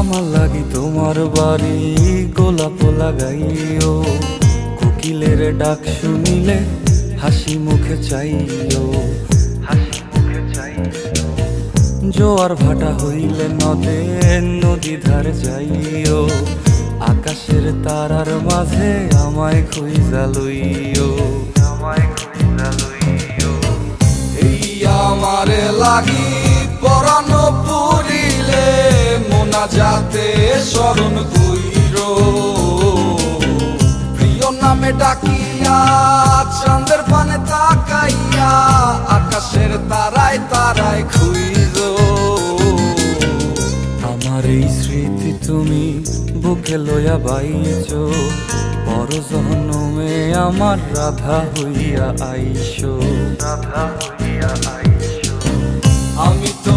আমার লাগি তোমার বাড়ি গোলাপ লাগাইও, কোকিলের ডাক শুনিলে হাসি মুখে চাইও, হাসি মুখে চাইও। জোয়ার ভাটা হইলে নদে নদী ধারে যাইও, আকাশের তারার মাঝে আমায় খুঁজা লইও, আমায় খুঁজা লইও। এই আমারে লাগি পরানো পুরিলে মোনাজাতে স্মরণ কইরো, প্রিয় নামে ডাকিয়া চাঁদের পানে তাকাইয়া আকাশের তারায় তারায় খুইরো। আমার এই স্মৃতি তুমি বুকে লইয়া বাইছো, বড় জনমে আমার রাধা হইয়া আইসো, রাধা হইয়া আইসো। আমি তো